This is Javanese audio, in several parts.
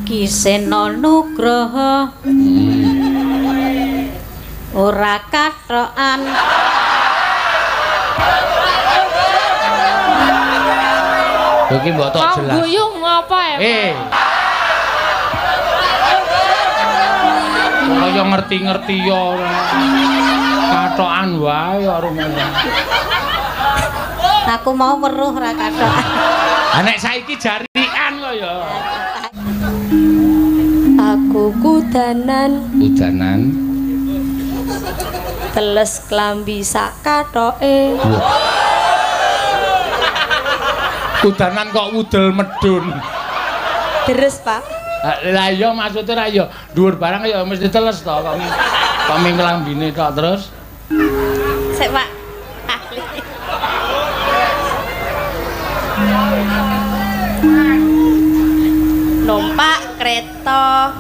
Kisena Nugroho ora kathokan iki mbok tok jelas guyung ngapa ya kaya ngerti-ngerti ya kathokan wae kok rumene aku mau weruh ora kathokan nek saiki jarikan kok ya aku kudanan teles klambi sak kathoke kudanan kok wudel medun deres Pak lah iya maksudnya ra ya dhuwur barang ya mesti teles to kok ming klambine tok terus sik Pak ahli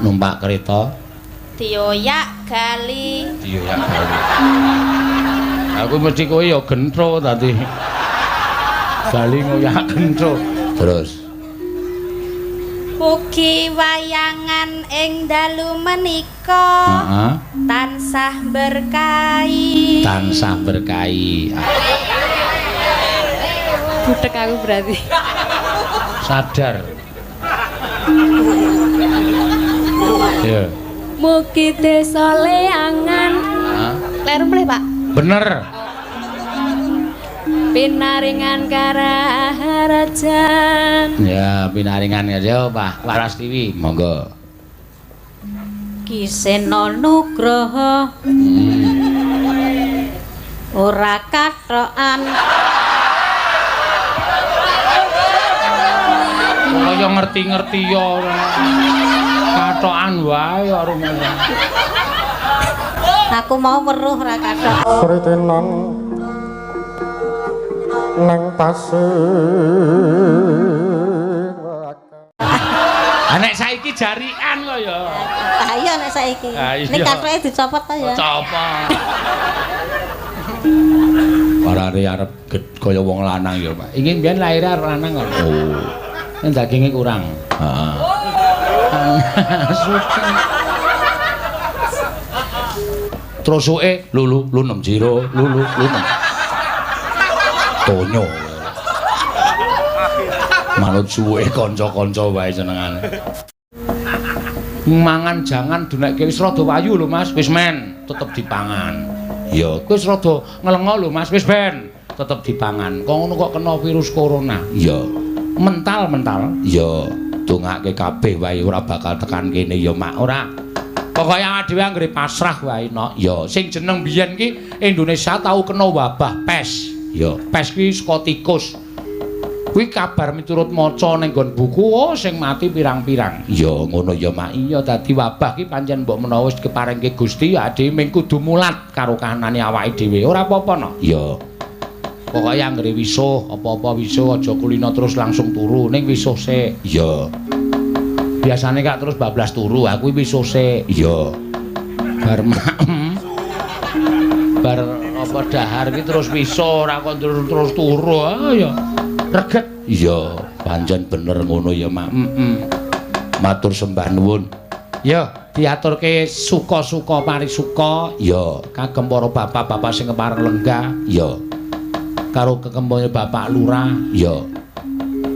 numpak kereta dioyak gali aku mesti kowe ya gentro tadi gali ngoyak gentro terus mugi wayangan ing dalu menika tansah berkahi budek aku berarti sadar ya mugi desa leangan kleru mleh Pak bener pinaringan karaharajan ya pinaringan ya Pak Waras TV monggo Kisena Nugroho ora kathokan kaya ngerti-ngerti ya kathokan wae kok rumene aku mau weruh ora kathokan Sritenan nang tasih nek saiki jarikan kok ya ayo nek saiki nek kathoke dicopot to ya copot warane arep kaya wong lanang ya Pak iki mbiyen lair arep lanang kok oh dagingnya kurang terus suke lulu nem jiro lulu nem tonyo manut suwe kanca-kanca wae senengane mangan jangan dunekke wis rada wayu lho Mas wis men tetep dipangan ya kowe wis rada nglengo lho Mas wis ben tetep dipangan kok ngono kok kena virus corona ya mental ya dongake kabeh wae ora bakal tekan kene ya mak ora pokoke awake dhewe anggere pasrah wae no ya sing jeneng biyen ki Indonesia tau kena wabah pes ya pes kuwi saka tikus kuwi kabar miturut maca ning nggon buku oh sing mati pirang-pirang ya ngono ya mak iya dadi wabah ki pancen mbok menawa wis keparingke Gusti ya dhewe mung kudu mulat karo kahanane awake dhewe ora apa-apa no ya pokoke anggere wisuh apa-apa wisuh aja kulino terus langsung turu ning wisuh sik iya biasane kak terus bablas turu aku wisuh sik iya bar bar apa dahar ki terus wisuh ora kok terus turu ya reget iya pancen bener ngono ya mak matur sembah nuwun ya diaturke suka-suka parisuka ya kagem para bapak-bapak sing kepareng lenggah ya karo kekembone Bapak Lurah ya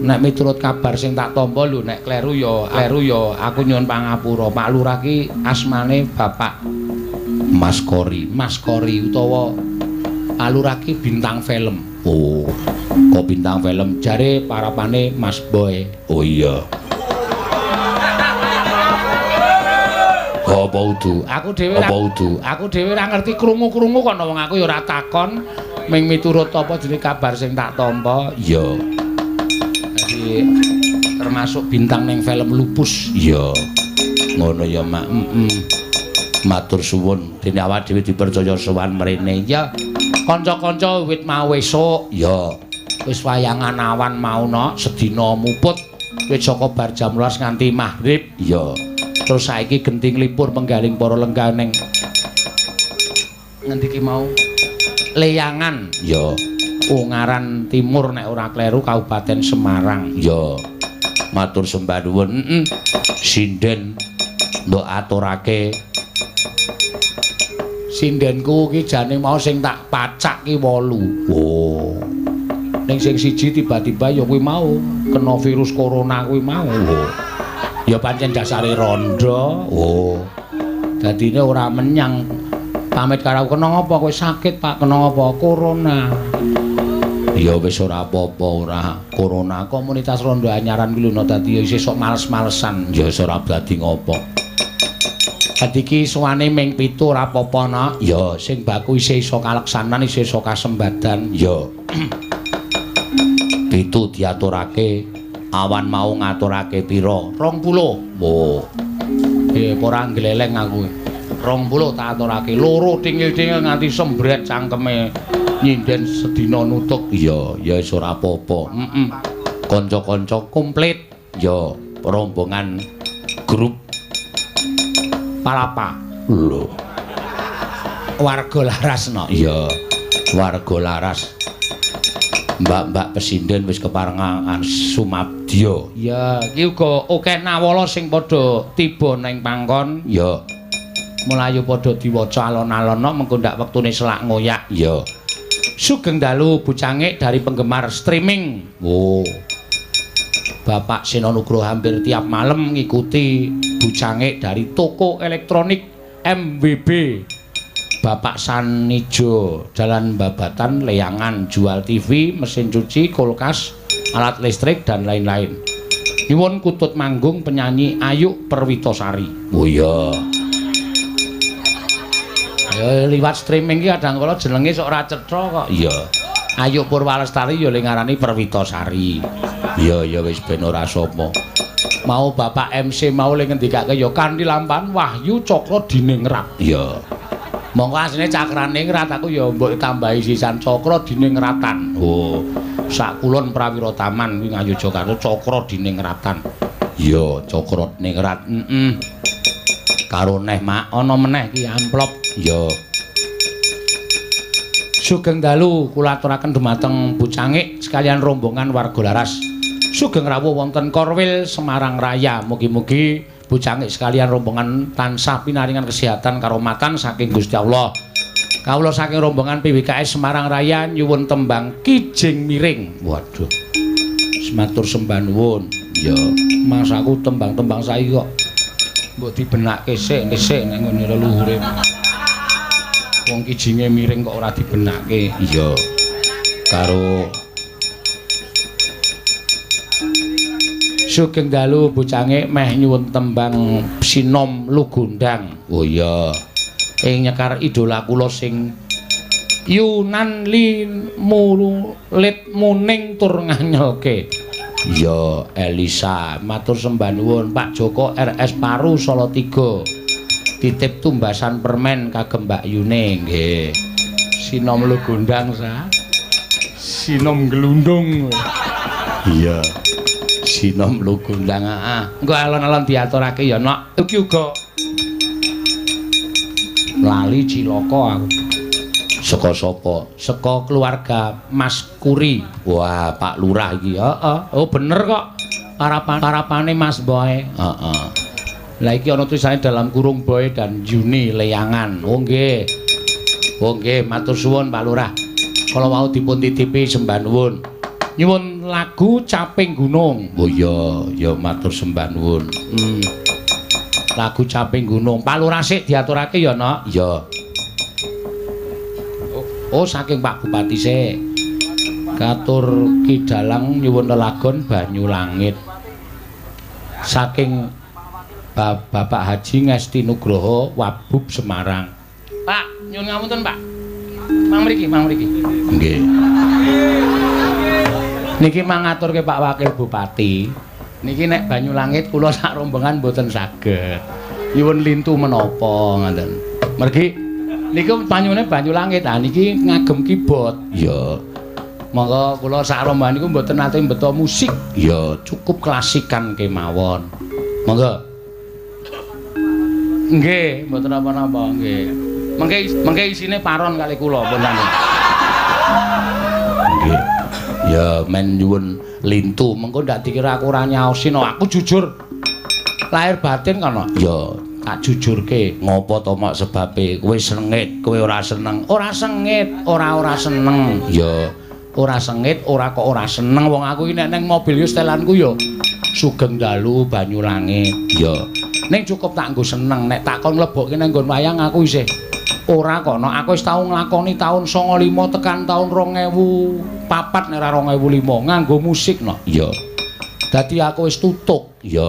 nek miturut kabar sing tak tampa lho nek kleru ya aku nyuwun pangapura Pak Lurah ki asmane Bapak Mas Kori utawa Pak Lurah ki bintang film oh kok bintang film jare parapane Mas Boy oh iya apa udu aku dhewe ora ngerti krungu-krungu kok wong aku ya ora takon ming miturut apa jenenge kabar sing tak tampa iya dadi termasuk bintang ning film Lupus iya ngono ya mak matur suwun dene awak dhewe dipercaya sowan mrene ya kanca-kanca wit mau esuk ya wis wayangan awan mauna sedina muput wis saka bar jam 12 nganti maghrib ya terus saiki genting lipur penggaling para lenggah ning ngendi ki mau Leyangan ya Ungaran Timur nek ora kleru Kabupaten Semarang ya Matur sembah nuwun. Sinden mbok aturake. Sindenku ki jane mau sing tak pacak ki 8. Oh. Ning sing siji tiba-tiba ya kuwi mau kena virus corona kuwi mau. Oh. Ya pancen dasare rondo. Oh. Dadine ora menyang. Pamit karo kena ngapa kowe sakit, Pak? Kena ngapa? Corona. Ya wis ora apa-apa ora. Corona komunitas rondo anyaran kuwi lho dadi ya isih sok males-malesan. Ya wis ora dadi ngopo. Dadi iki suwane ming 7 ora apa-apa nak. Ya sing baku isih iso kaleksanan, isih iso kasembadan. Ya. 7 diaturake. Awan mau ngaturake pira? 20. Oh. Ora gleleng aku. 20 tak aturake. 2 tingil-tingil nganti sembret cangkeme. Nyinden sedina nutuk. Iya, ya wis ora apa-apa. Kanca-kanca komplit. Ya, rombongan grup Palapa. Lho. Warga laras no. Iya, warga laras. Mbak-mbak pesinden wis keparengan sumabdya. Ya, iki uga akeh nawala sing padha tiba ning pangkon. Ya. Mulayu padha diwaca alon-alona mengko ndak wektune selak ngoyak. Ya. Sugeng dalu Bucangik dari penggemar streaming. Oh. Bapak Seno Nugroho hampir tiap malam ngikuti Bucangik dari toko elektronik MWB. Bapak Sanijo, Jalan Babatan, Leyangan, jual TV, mesin cuci, kulkas, alat listrik, dan lain-lain. Nyuwun kutut manggung penyanyi Ayu Perwitosari. Oh iya. Ya liwat streaming iki kadang kala jenenge sok ora cetha kok. Iya. Ayu Purwalestari ya le ngarani Perwitosari. Iya ya wis ben ora sapa. Mau Bapak MC mau le ngendikake ya kanthi lampahan Wahyu Cakra Diningrat. Iya. Monggo asline Cakrane Ngrat aku ya mbok tambahi sisan Cakra Diningratan. Oh. Sak kulon Prawira Taman kuwi Ngayogyakarta Cakra Diningratan. Iya, Cakra Diningrat. Karo neh mak ana meneh ki amplop. Ya. Sugeng dalu kula aturaken dumateng Bucangik sekalian rombongan warga laras. Sugeng rawuh wonten Korwil Semarang Raya. Mugi-mugi Bucangik sekalian rombongan tansah pinaringan kesehatan karomatan saking Gusti Allah. Kawula saking rombongan PWKS Semarang Raya nyuwun tembang Kijing Miring. Waduh. Matur sembah nuwun. Ya, Mas aku tembang-tembang saiki kok mbok dibenakke sik nek ngene leluhure. Wong kijinge miring kok ora dibenakke. Iya. Karo Sugeng dalu Bucangik meh nyuwun tembang Sinom Lugundang. Oh iya. Ing nyekar idola kula sing Yunan Mulit Muning tur nganyelke. Iya, Elisa, matur sembah nuwun Pak Joko RS Paru Salatiga. Titip tumbasan permen kagem Mbak Yune nggih. Sinom Lugundang sa. Sinom Glundung. Iya. Sinom Lugundang heeh. Engko alon-alon diaturake ya, Nok. Iki uga lali cilaka aku. Saka sapa? Saka keluarga Mas Kuri. Wah, Pak Lurah iki. Heeh. Oh, bener kok. Parapane Mas Boy. Heeh. Lah iki ana tulisane dalam kurung Boy dan Juni Leyangan. Oh nggih. Oh nggih, matur suwun Pak Lurah. Kala wau dipun titipi sembah nuwun. Nyuwun lagu Caping Gunung. Oh iya, ya matur sembah nuwun. Lagu Caping Gunung. Pak Lurah sik diaturake ya, Nok. Iya. Oh, saking Pak Bupati sik. Katur Ki Dalang nyuwun lelagon Banyu Langit. Saking Bapak Haji Ngesti Nugroho Wabub Semarang. Pak, nyuwun ngapunten, Pak. Mang mriki. Nggih. Niki mangaturke Pak Wakil Bupati. Niki nek Banyu Langit kula sak rombongan mboten saged. Nyuwun lintu menapa ngoten. Mergi niku banyune Banyu Langit. Ah niki ngagem keyboard. Ya. Monggo kula sak rombongan niku mboten nate mbeta musik. Ya, cukup klasikan kemawon. Monggo. Nggih, mboten apa-apa nggih. Mengke isine paron kali kula pun nggih. Ya men nyuwun lintu, mengko ndak dikira aku ora nyaosi no. Aku jujur lahir batin kono. Ya tak jujurke, ngopo to mok sebabe kowe sengit, kowe ora seneng. Ora sengit, ora seneng. Ya ora sengit, ora kok ora seneng. Wong aku iki nek ning mobil yo setelanku yo Sugeng Dalu Banyu Langit. Ya ning cukup tak nggo seneng. Nek takon mlebokke nang nggon wayang aku isih ora kono. Aku wis tau nglakoni taun 95 tekan taun 2004 nek ora 2005 nganggo musik no. Ya. Dadi aku wis tutuk. Ya.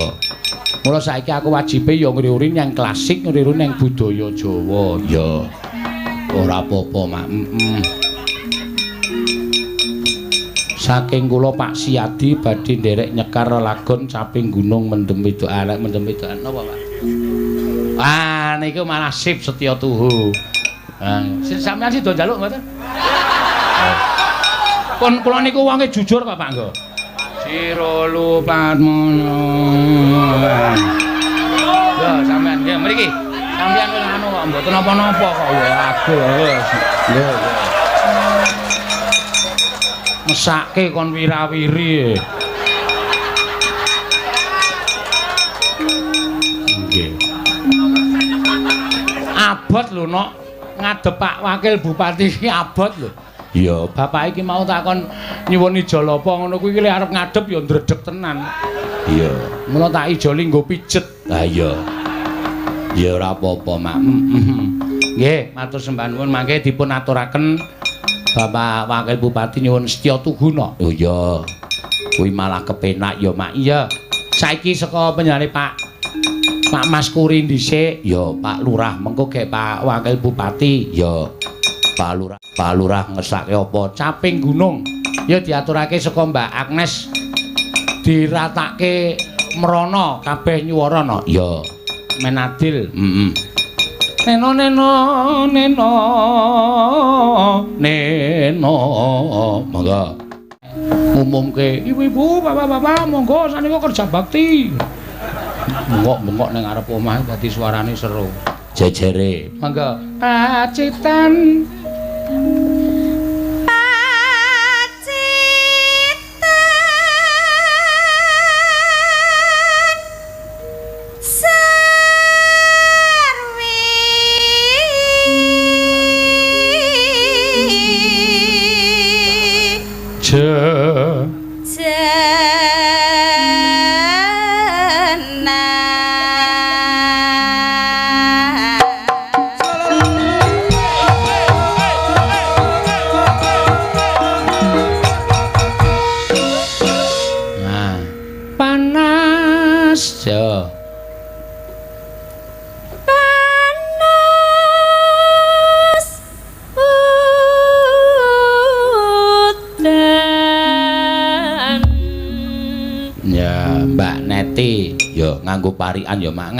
Mula saiki aku wajibe ya ngriuri yang klasik, ngriuri yang budaya Jawa. Ya. Ora apa-apa, Mak. Saking kula Pak Siadi badhe nderek nyekar lagon caping gunung mendem itu arek mendem itu napa, Pak? Ah, niku malah sip Setya Tuhu. Sampeyan sida njaluk mboten? Pun kula niku wonge jujur kok, Pak Nggo. Sira lupatmono. Lho, sampeyan nggih mriki. Sampeyan wis anu kok mboten napa-napa kok. Aduh. Lho. Mesake kon wirawiri. Nggih. Abot lho nok ngadep Pak Wakil Bupati iki abot lho. Ya, bapak iki mau takon nyuwun ijol apa ngono kuwi iki arep ngadep ya ndredeg tenan. Iya, mula tak ijoli nggo pijet. Ha iya. Ya ora apa-apa, Mak. Nggih, matur sembah nuwun mangke dipun aturaken Bapak Wakil Bupati nyuwun Setya Tuguna. Oh iya. Kuwi malah kepenak ya, Mak. Iya. Saiki saka penjane Pak Mas Kuri dhisik, ya Pak Lurah, mengko gek Pak Wakil Bupati, ya Pak Lurah ngesake apa? Caping gunung. Ya diaturake saka Mbak Agnes. Diratake mrono kabeh nyuwara no. Ya menadil. Neno monggo ngumumke ibu-ibu bapak-bapak monggo sanika kerja bakti bengok-bengok ning arep omah dadi suarane seru jejere monggo pacitan nganggo parikan ya Mak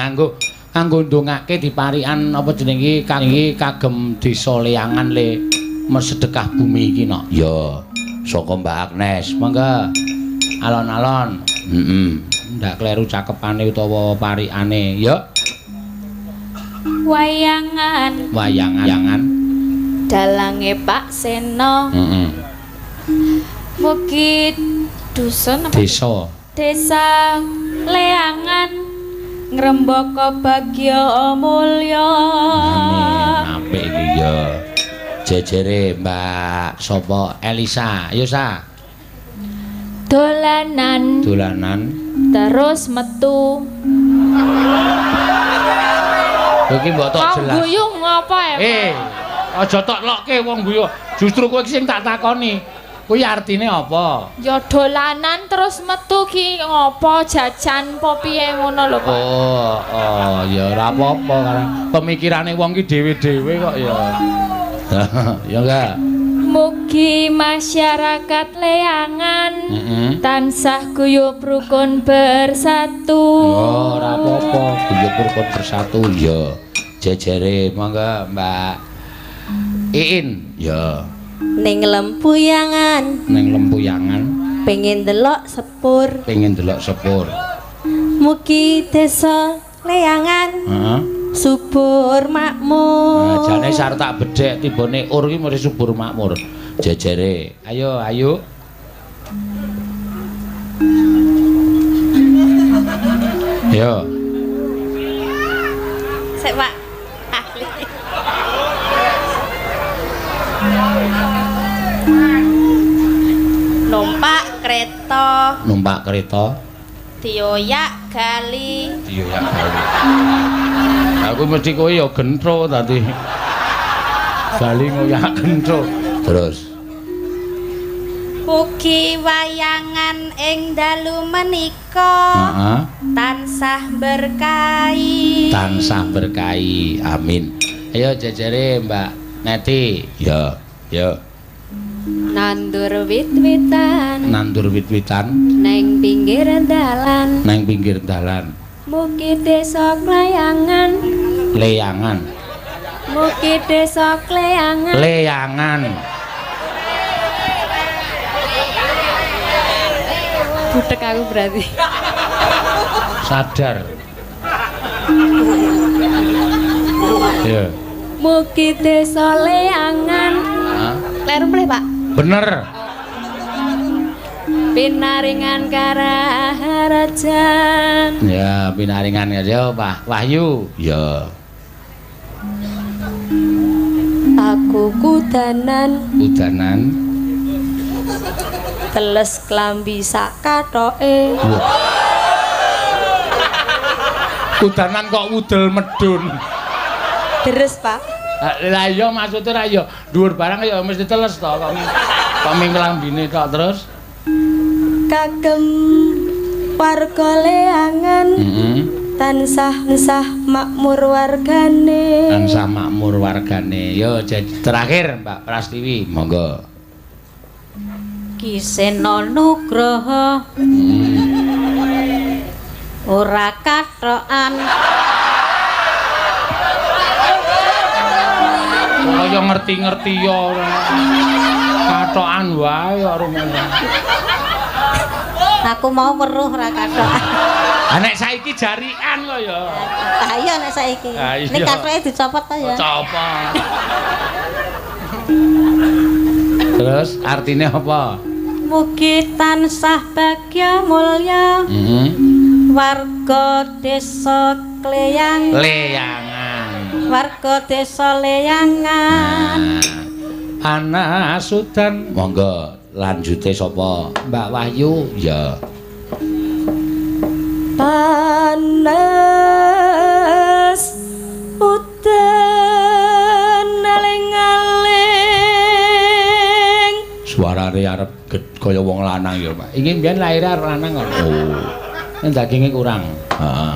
nganggo ndongake diparikan apa jenenge kagem desa Leangan le sedekah bumi iki no ya saka Mbak Agnes mangga alon-alon ndak kleru cakepane utawa parikane ya wayangan dalange Pak Seno mugi dusun desa Leangan ngrembaka bagya mulya. Amin. Apik iki ya. Jejere Mbak sapa Elisa. Ayo Sa. Dolanan. Terus metu. Iki mbok tok jelas. Guyu ngapa ya? Aja tok lokke wong guyu. Justru kowe iki sing tak takoni. Kuwi artine apa? Ya dolanan terus metu ki ngopo jajan apa piye ngono lho Pak. Oh, ya ora apa-apa karena pemikirane wong ki dhewe-dhewe kok ya. Ya enggak. Mugi masyarakat Leangan tansah guyub rukun bersatu. Oh, ora apa-apa, guyub rukun bersatu ya. Jejere mangga Mbak Iin ya. Ning lempuyangan pengen delok sepur mugi desa Leangan subur makmur jane sarep tak bedhek tibane ur iki mesti subur makmur jejere ayo Ya. Sik, Pak. Ahli. Numpak kereta. Numpak kereta. Dioyak gali. Dioyak gali. Aku mesti kowe ya gentro tadi. Gali ngoyak gentro. Terus. Ugi wayangan ing dalu menika. Heeh. Tansah berkahi. Tansah berkahi. Amin. Ayo jejere Mbak Neti. Ya, ya. Nandur wit-witan. Nandur wit-witan. Neng pinggir dalan. Nang pinggir dalan. Mugi desa Kleyangan. Leyangan. Mugi desa Kleyangan. Leyangan. Budek aku berarti. Sadar. Ya. Mugi desa Leyangan. Hah? Kleru mleh, Pak. Bener. Pinaringan Karaharajan. Ya, pinaringan ya Pak Wahyu. Ya. Aku kudanan. Udanan. Teles klambi sakatoke. Udanan kok udel medun. Deres, Pak. Lah iya maksudnya ra iya dhuwur barang ya mesti teles to kok ming klambine tok terus. Kagem warga Leyangan. Tansah makmur wargane. Tansah makmur wargane. Yo terakhir Mbak Prastiwi, monggo. Kisena Nugroho. Ora kathokan. Kaya ngerti-ngerti ya ora. Kathokan wae karo ngono. Aku mau weruh ora kathokan. Ah nek saiki jarikan kok ya. Ah iya nek saiki. Nek kathoke dicopot ta ya. Copot. Terus artinya apa? Mugi tansah bagya mulya. Warga desa Kleyangan. Leyangan. Warga desa Leyangan. Ana Sudan. Monggo lanjute sapa? Mbak Wahyu. Ya. Panas udan aling-aling. Suarane arep kaya wong lanang ya, Pak. Iki mbiyen lair arep lanang kok. Oh. Nek daginge kurang. Heeh.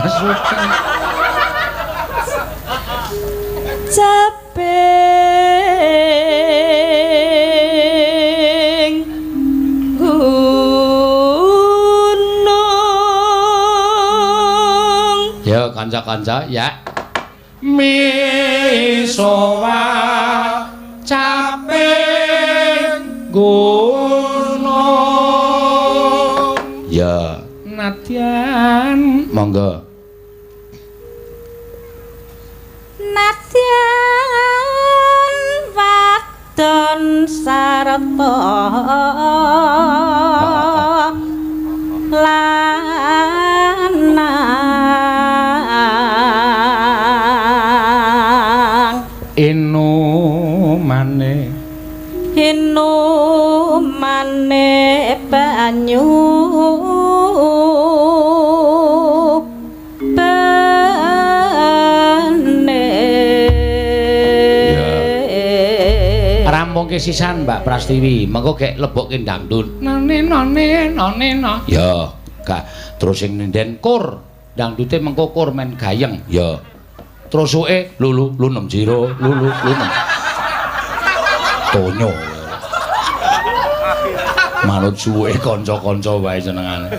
Sudan. Caping gunung. Ya kanca-kanca ya. Misowa caping gunung. Ya nadyan monggo. Nadyan wadon sarta lanang Inumane banyu rampungke sisan Mbak Prastiwi, mengko gek lebokke dangdut. None. Ya, gak terus sing ninden kur. Dangdute mengko kur men gayeng. Ya. Terus suke lulu lunem jiro, lulu lunem. Tonyo. Manut suwe kanca-kanca wae senengane.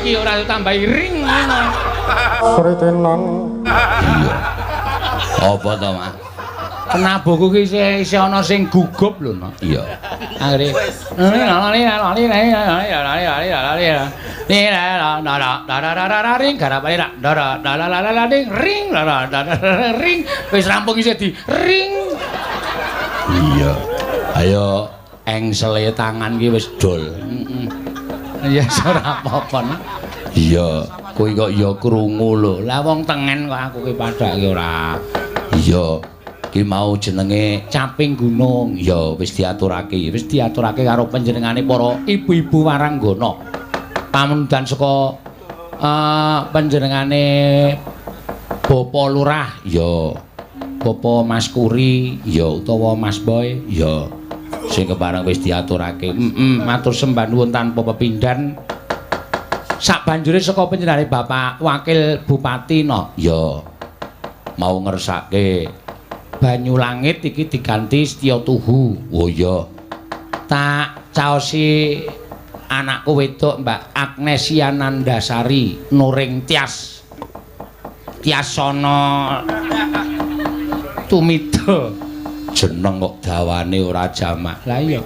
iki ora ditambahi ring ngono. Sritenan. Apa to, Mas? Kenaboku ki isih ana sing gugup lho, no. Iya. Akhire ring wis rampung isih di ring. Iya. Ayo engsele tangan ki wis dol. Heeh. Ya ora apa-apa. Iya, kowe kok ya krungu lho. Lah wong tengen kok aku ki padake ora. Iya. Ki mau jenenge caping gunung ya wis diaturake karo panjenengane para ibu-ibu waranggana pamundutan saka panjenengane Bapak Lurah ya Bapak Mas Kuri ya utawa Mas Boy ya sing kepareng wis diaturake matur sembah nuwun tanpa pepindhan sabanjure saka panjenengane Bapak Wakil Bupati no ya mau ngersake banyu langit iki diganti Setya Tuhu. Oh iya. Tak caosi anakku wedok Mbak Agnesia Nandasari Nuring Tias. Tiasana Tumida. Jeneng kok dawane ora jamak. Lah iya.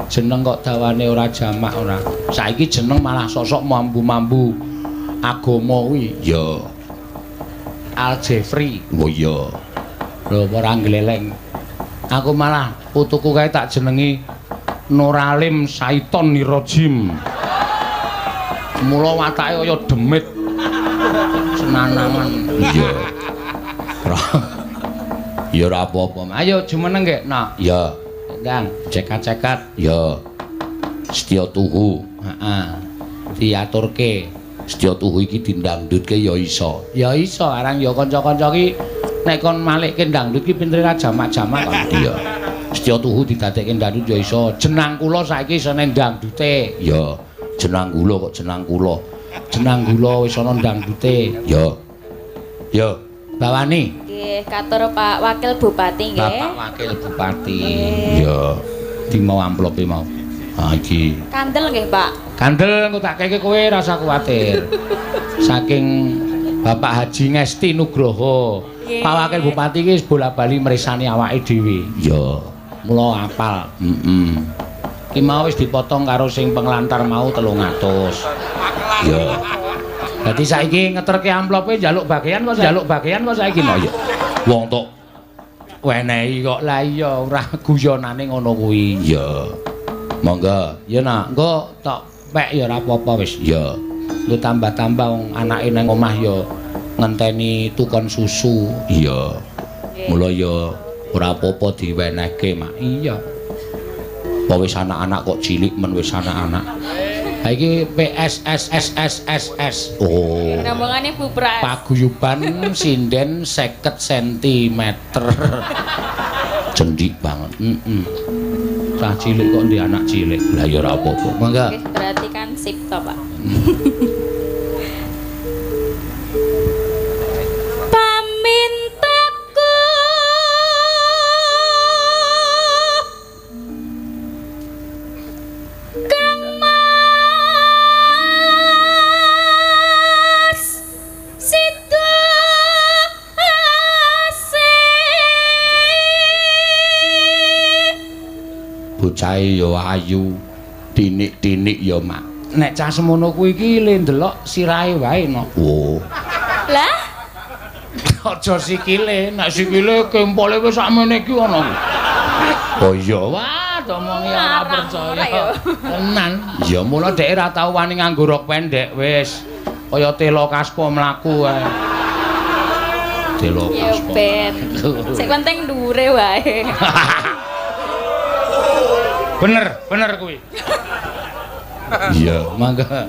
Jeneng kok dawane ora jamak ora. Saiki jeneng malah sosok mambu-mambu agama kuwi. Ya. Al Jeffrey. Oh iya. Lho ora gleleng. Aku malah putuku kae tak jenengi Nuralim Saiton Nirojim. Mula watake kaya demit. Senanangan. Iya. Ya ora apa-apa. Ayo jumeneng nggih. Nah, ya. Kang, cekat-cekat. Ya. Setya Tuhu. Heeh. Diaturke. Setya Tuhu iki dindangdutke ya iso. Ya iso, arang ya kanca-kanca ki nek kon malikke dangdut ki pintere ra jamak-jamak kan iya. Setya Tuhu didadekke dangdut ya iso. Jenang kula saiki iso ning dangdute. Ya, jenang kula kok jenang kula. Jenang kula wis ana dangdute. Ya. Ya, bawani. Nggih, katur Pak Wakil Bupati nggih. Bapak Wakil Bupati. Ya. Di mau amplope mau. Ha iki. Kandel nggih, Pak. Kandel engko tak keke kowe rasa kuwatir. Saking Bapak Haji Ngesti Nugroho. Pak Wakil Bupati iki bola-bali mresani awake dhewe. Ya, mula apal. Ki mau wis dipotong karo sing penglantar mau 300. Ya. Dadi saiki ngeterke amplope njaluk bagian kok saiki no ya. Wong tok wenehi kok. Lah iya ora guyonane ngono kuwi. Ya. Monggo. Ya nak, engko tok pek ya ora apa-apa wis. Ya. Lu tambah-tambah wong anake nang omah ya ngenteni tukon susu. Iya. Mula ya ora apa-apa diwenehke, Mak. Iya. Apa wis anak-anak kok cilik men wis anak-anak. Ha iki PSSSSSS. Oh. Rombongane Bupras. Paguyuban sinden 50 cm. Cendik banget. Cah cilik kok ndek anak cilik. Lah ya ora apa-apa. Mangga. Berarti kan sip to, Pak. Bocahe ya ayu, tinik-tinik ya, Mak. Nek cah semono kuwi iki le ndelok sirahe wae no. Oh. Lah? Aja sikile, nek sikile kempole wis sakmene iki ana. Oh iya, wah, omongi ora percaya. Tenan. Ya mula dhek ora tau wani nganggo rok pendek wis. Kaya telo kaspa mlaku wae. Telo Ya kaspa. ben. Sing penting dhuwure wae. Bener kuwi. Iya, mangga.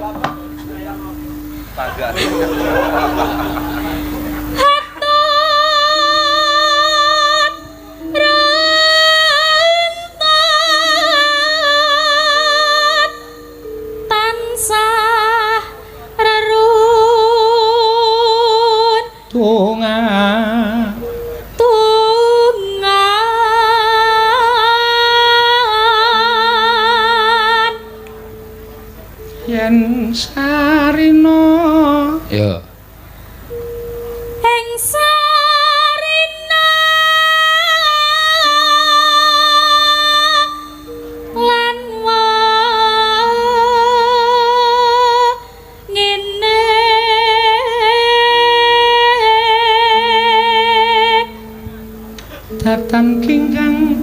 Tansah rerun Tunga yen sarina ya ing sarina lan ngene datan kinggang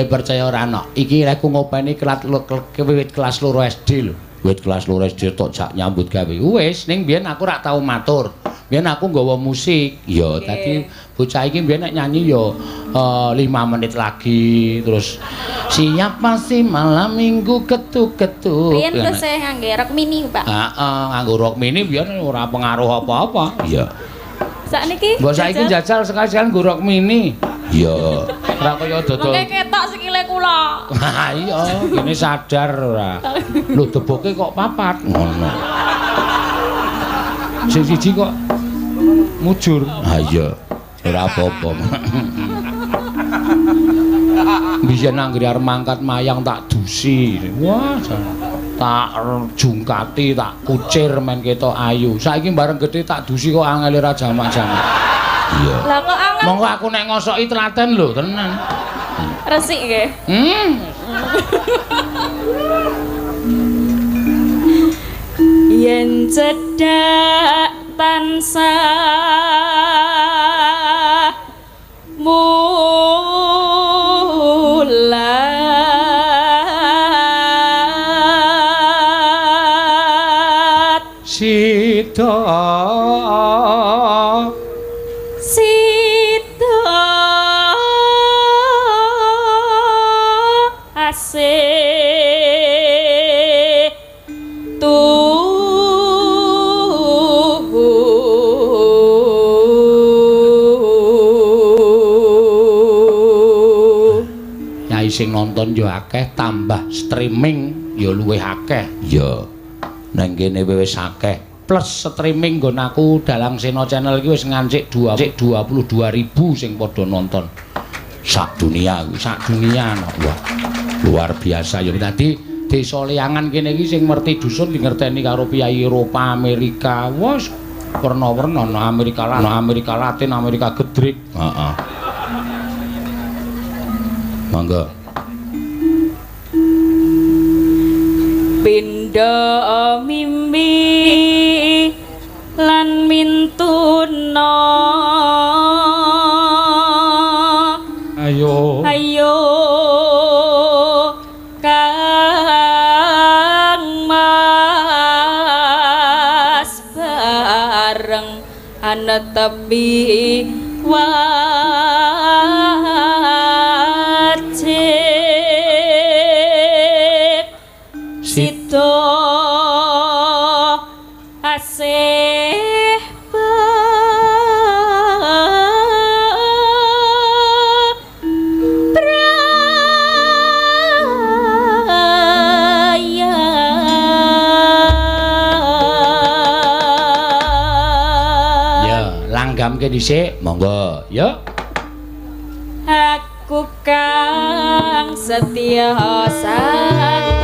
percaya ora ana. Iki lek ku ngopeni wiwit kelas 2 SD lho. Wiwit kelas 2 SD tok jak nyambut gawe. Wis ning biyen aku ora tau matur. Biyen aku nggawa musik. Ya dadi bocah iki biyen nek nyanyi ya 5 menit lagi terus siap pasti malam minggu ketuk-ketuk. Biyen tesih nganggo rok mini, Pak. Heeh, nganggo rok mini biyen ora pengaruh apa-apa. Iya. Sakniki mbok saiki njajal sekalian nggo rok mini. Iya. Ora kaya dodol. Mengke ketok sikile kula. Ha iya, kene sadar ora. Lho deboke kok papat ngono. Sing siji kok mujur. Ha iya. Ora apa-apa. Biyen anggere arep mangkat mayang tak dusi. Wah, tak jungkati, tak kucir men ketok ayu. Saiki bareng gedhe tak dusi kok angel ora jamak-jamak. Iya. Lah kok angel. Monggo aku nek ngosoki telaten lho, tenan. Resik nggih. Yen cedhak tansah mulat sida asih Yai sing nonton yo akeh tambah streaming yo luwih akeh ya nang kene wis akeh plus streaming nggon aku Dalang Sena channel iki wis ngancik 22.000 sing padha nonton sak dunia wah luar biasa ya tadi desa liangan kene iki sing ngerti dusun dingerteni karo piyai Eropa Amerika wis werna-werna ana Amerika Latin Amerika Gedrik heeh mangga pindha mimpi lan mintuna ayo Kang Mas bareng ana tepi wajib sito asih langgamke dhisik monggo ya aku kang setia satu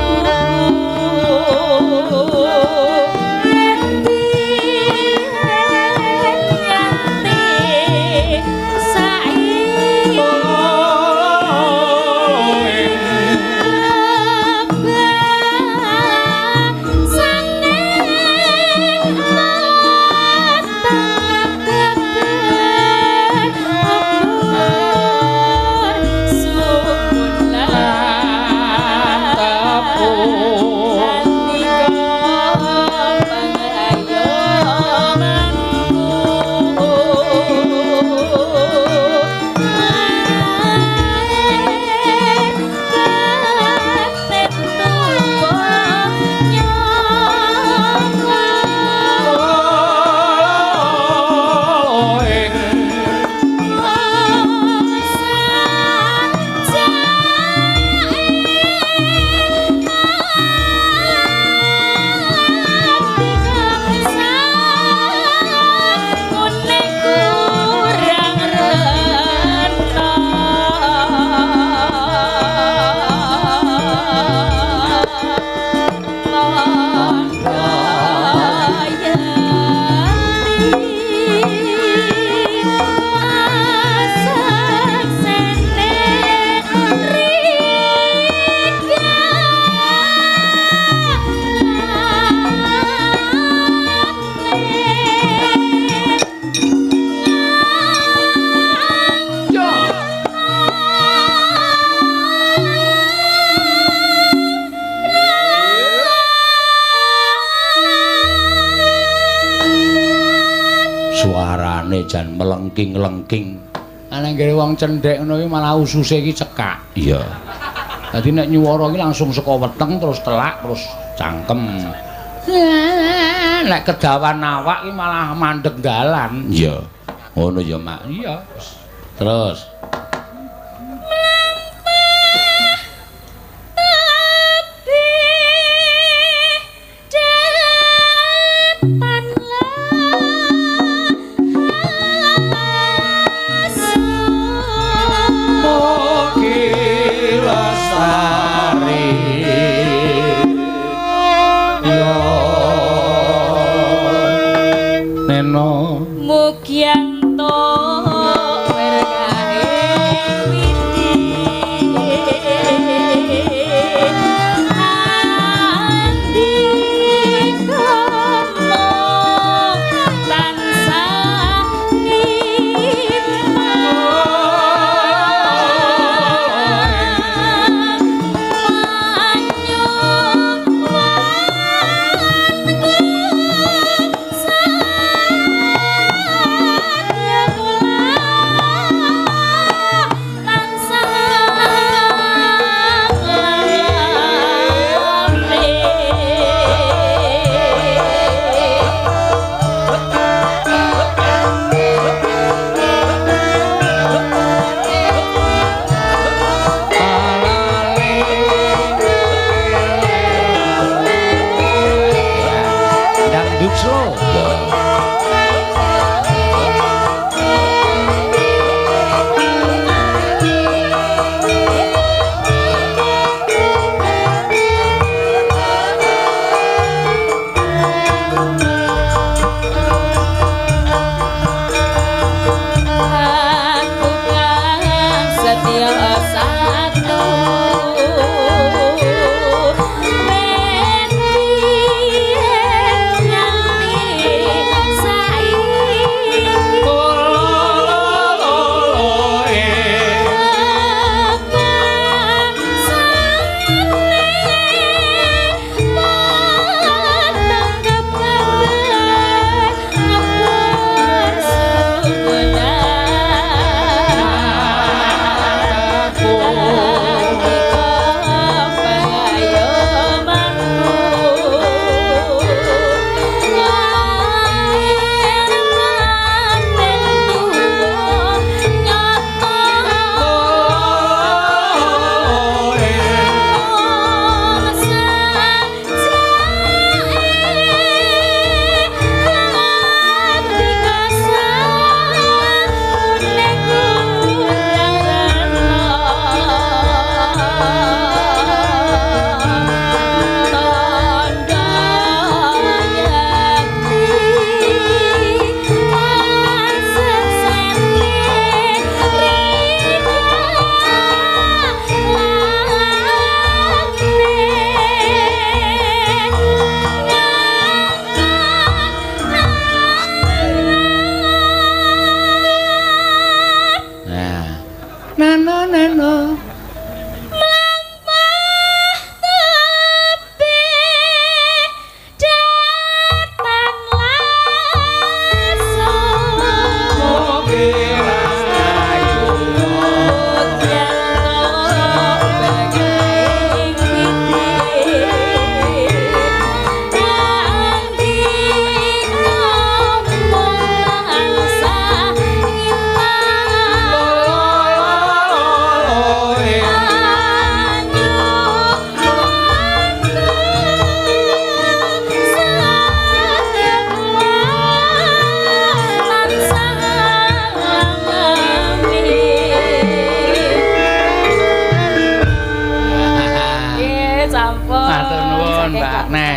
jan melengking-lengking. Ana nggih wong cendhek ngono iki malah ususe iki cekak. Iya. Dadi nek nyuwara iki langsung saka weteng terus telak terus cangkem. Nek kedawan awak iki malah mandeg dalan. Iya. Ngono ya, Mak. Iya. Terus Mugianto werkahe widi andi kono tansah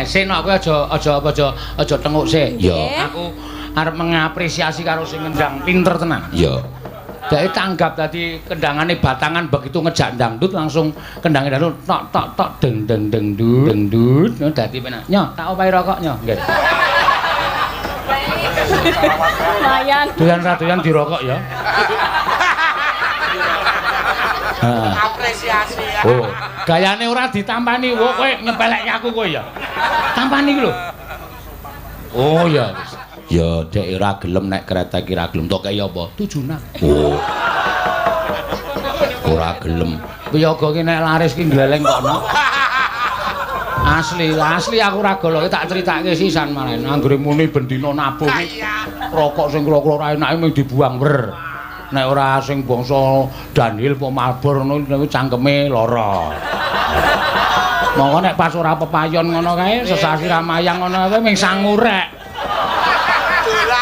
Senok kowe aja tenguk sik. Ya. Aku arep mengapresiasi karo sing ngendang pinter tenan. Ya. Dadi tanggap dadi kendangane batangan begitu ngejak dangdut langsung kendange dangdut tok tok tok deng deng deng dangdut dadi penak. Nyo, tak opahi rokok nyo, nggih. Lumayan. Doyan-doyan dirokok ya. Apresiasi ya. Oh, gayane ora ditampani. Wo kowe nyepelekke aku kowe ya. Tampani iki lho. Oh ya wis. Ya dek ora gelem nek kretek iki ora gelem. Tok kaya apa? Tujunan. Oh. Ora gelem. Piyaga ki nek laris ki gleleng kono. Asli aku ora goloke tak critakake sisan malen. Anggere muni bendina nabung. Rokok sing kira-kira ora enake mung dibuang wer. Nek ora sing bangsa Daniel apa Malbor ngono niku cangkeme lara. Monggo nek pas ora pepayon ngono kae sesasi ramayang ngono kae ming sangurek.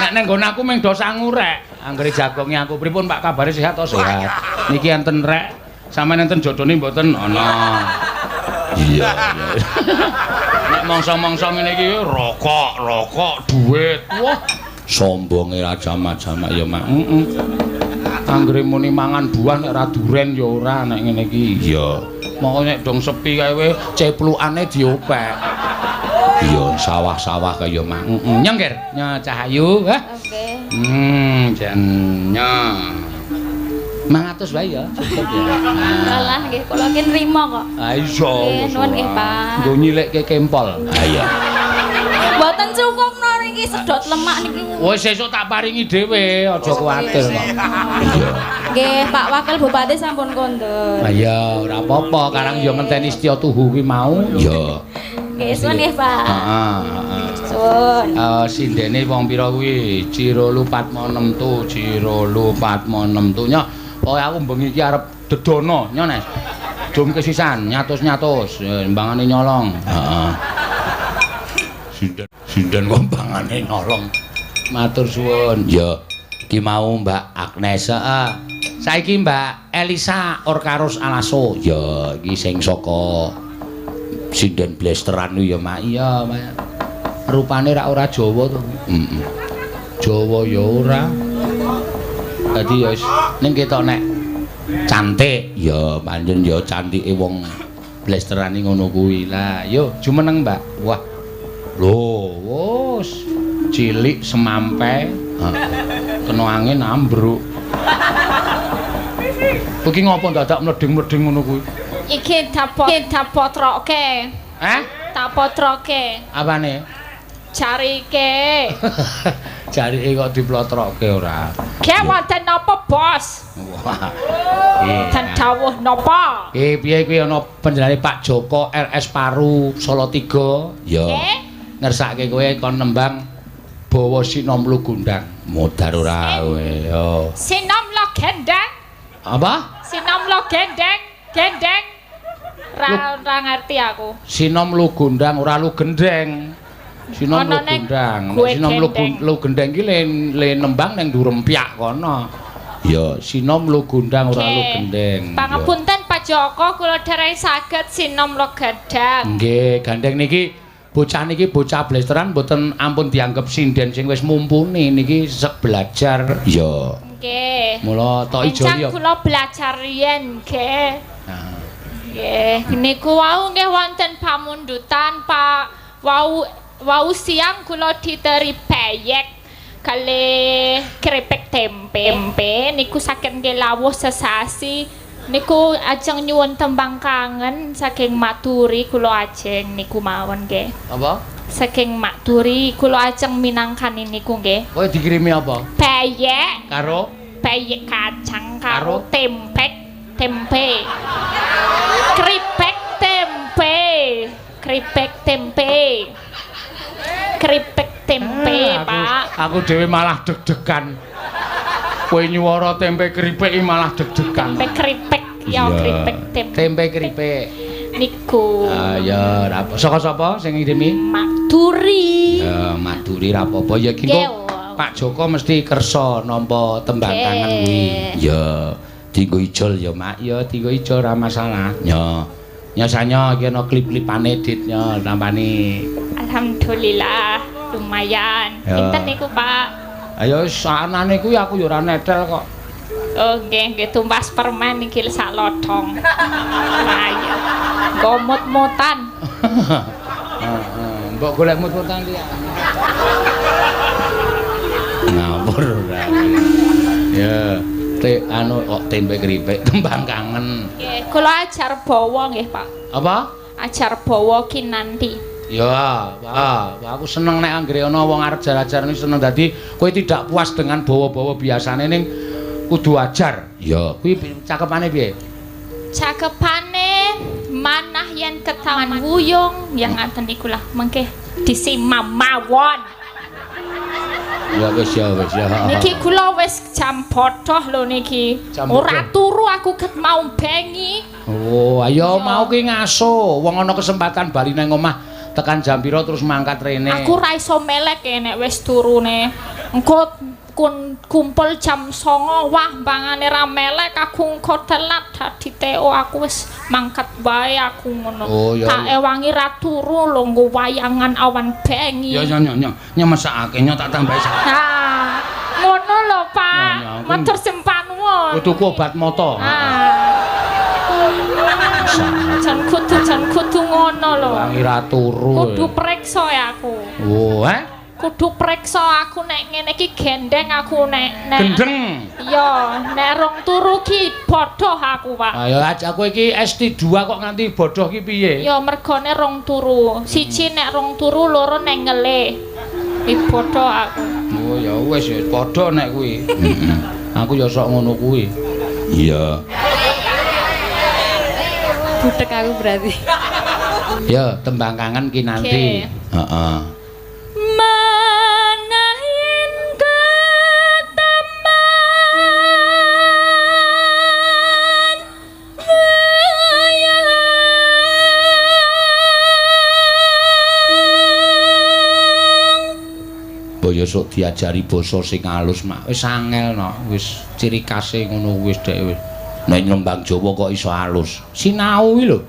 Nek ning nggon aku ming do sangurek. Anggere jagonge aku pripun Pak kabare sehat to sehat. Niki enten rek. Sampeyan enten jodone mboten ana. Iya. Nek mangsa-mangsa ngene iki rokok, duit. Wah, sombonge ra jamak-jamak ya, Mak. Anggere muni mangan buah nek ra duren ya ora nek ngene iki. Iya. Monggo nek dong sepi kae we ceplukane diopek. Iya, sawah-sawah kaya Mak. Nyengger, Nya Cahayu, ha? Oke. Jan nya. 500 wae ya, cukup ya. Alah nggih kula ki nrimo kok. Ha iso. Nggih, nuwun nggih, Pak. Nggo nyilikke kempol. Ha iya. Mboten cukup no niki sedot lemak niki. Wis sesuk tak paringi dhewe, aja kuwatir kok. Iya. Nggih, Pak Wakil Bupati sampun kondur. Ha iya, ora apa-apa, karang yo ngenteni Setya Tuhu kuwi mau. Iya. Nggih, suwun nggih, Pak. Heeh, Suwun. Sindene wong pira kuwi? Cirolu Patmonemtu, Cirolu Patmonemtu. Nya, pokoke aku bengi iki arep dedono, Nyones. Dum kesisan, nyatus-nyatus, mbangane nyolong. Heeh. Sinden ngombangane nolong. Matur suwun. Ya, ki mau Mbak Agnes, heeh. Saiki Mbak Elisa Orkarus Alaso. Ya, iki sing saka sinden blasteran ya, Mak. Iya, Mak. Rupane ora Jawa to. Heeh. Jawa ya ora. Dadi ya wis ning ketok nek cantik ya pancen ya cantike wong blasterane ngono kuwi. Lah, yo jumeneng, Mbak. Wah. Lho, wis cilik semampe, kena angin ambruk. Iki ngopo dadak mleding-mleding ngono kuwi? Iki dapotroke. Hah? Dapotroke. Apane? Carike. Jarike kok diplotroke ora. Ki wonten napa, Bos? Wah. Ten dawuh napa? Piye kuwi ana penjenengane Pak Joko RS Paru Solo 3. Ya. Ngersake kowe kon nembang bawa sinom lu gundang. Modar ora kowe. Yo. Sinom lo gendeng. Apa? Sinom lo gendeng. Ra ngerti aku. Sinom lu gundang ora lu gendeng. Sinom lu gundang. Sinom lu gendeng ki le nembang ning Durempyak kono. Ya, sinom lu gundang ora lu gendeng. Pangapunten Pak Joko, kula dereng saged sinom lo gendang. Nggih, gandeng niki bocah niki bocah blasteran mboten ampun dianggep sinden sing wis mumpuni niki sek belajar. Ya. Nggih. Mula tok ijo ya. Kula belajar riyen nggih. Nggih, niku wau nggih wonten pamundutan Pak. Wau siang kula diteri peyek kali keripik tempe niku saking nggih lawuh sesasi. Niku ajeng nyuwun tembang kangen saking Maturi kula ajeng niku mawon nggih. Apa? Saking Maturi kula ajeng minangkani niku nggih. Kowe dikirimi apa? Peyek Karo peyek kacang karo tempe. Keripik tempe, Pak. Aku dhewe malah deg-degan. Kowe nyuwara tempe keripik malah deg-degan. Tempe keripik ya keripik tempe. Tempe keripik. Niku. Ah ya, saka sapa sing ngirimi? Maturi. Ya, Maturi ra apa-apa ya iki Pak Joko mesti kersa nampa tembang kangen kuwi. Ya, dienggo ijol ya, Mak. Ya, dienggo ijol ora masalah. Ya. Nyasanya iki ana klip-klipane ditnya tampani. Alhamdulillah, lumayan. Pinten niku, Pak? Ayo sanane kuwi aku ya ora netel kok. Oh nggih tumpas permen iki sak lodong. Ayo. Nggo mut-mutan. Heeh, mbok golek mut-mutan iki. Ngawur ora. Ya, kok tempe keripik tembang kangen. Nggih, kula ajar bawa nggih, Pak. Apa? Ajar bawa kinanti. Ya, aku seneng nek anggere ana wong arep jar-ajar iki seneng dadi kowe tidak puas dengan bawa-bawa biasane ning kudu ajar. Ya, kuwi cakepane piye? Cakepane manah yen ketahuan wuyung ya ngaten iku lah mengke disimak mawon. Ya wis ya. Niki kula wis jam bodoh lho niki. Ora turu aku ket mau bengi. Oh, ayo mau ki ngaso. Wong ana kesempatan bali nang omah tekan jam pira terus mangkat rene. Aku ra iso melek nek wis turune. Engko kumpul jam 09.00 wah bangane ra melek aku engko telat dadi TO aku wis mangkat wae aku ngono. Oh, tak ewangi ra turu lho nggo wayangan awan bengi. Ya mesakake tak tambahi sak. Nah, ngono lho Pak. Matur sempan nuwun. Tuku obat mata. Jan kudu ngono lho. Wangi ra turu. Kudu preksa ya aku. Oh, Kudu preksa aku nek ngene iki gendeng aku nek gendeng. Iya, nek rong turu ki bodoh aku, Pak. Ayo aku iki ST2 kok nganti bodoh ki piye? Ya mergone rong turu. Siji nek rong turu, loro nek ngelih. Iki bodoh aku. Oh ya wis ya padha nek kuwi. Aku ya sok ngono kuwi. Iya. Budek aku berarti. Ya, tembang kangen ki nanti. Heeh. Manahin keteman wayang boyo sok diajari basa sing alus mak wis angel no wis ciri khase ngono wis dek wis nek nembang Jawa kok iso alus sinau iki lho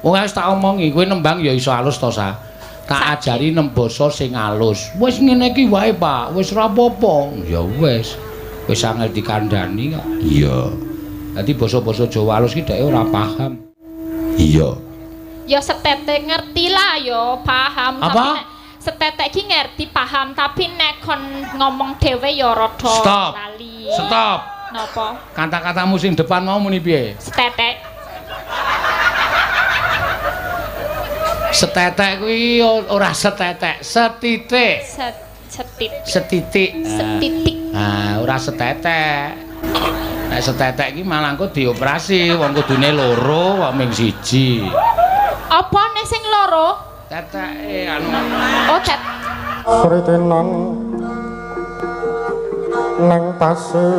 wong wis tak omongi kowe nembang ya iso alus to sa tak ajari nembasa sing alus wis ngene iki wae Pak wis ora apa-apa ya wis angel dikandhani kok iya dadi basa-basa Jawa alus ki dhek ora paham iya ya setetek ngerti lah ya paham apa? Tapi nek setetek ki ngerti paham tapi nek kon ngomong dhewe ya rada lali stop napa kata-katamu sing depan mau muni piye setetek setetek kuwi ora setetek setitik setitik ora setetek nek setetek iki malah engko dioperasi wong kudune loro kok ming siji apa nek sing loro teteke anu oh tet Sritenan nang tasih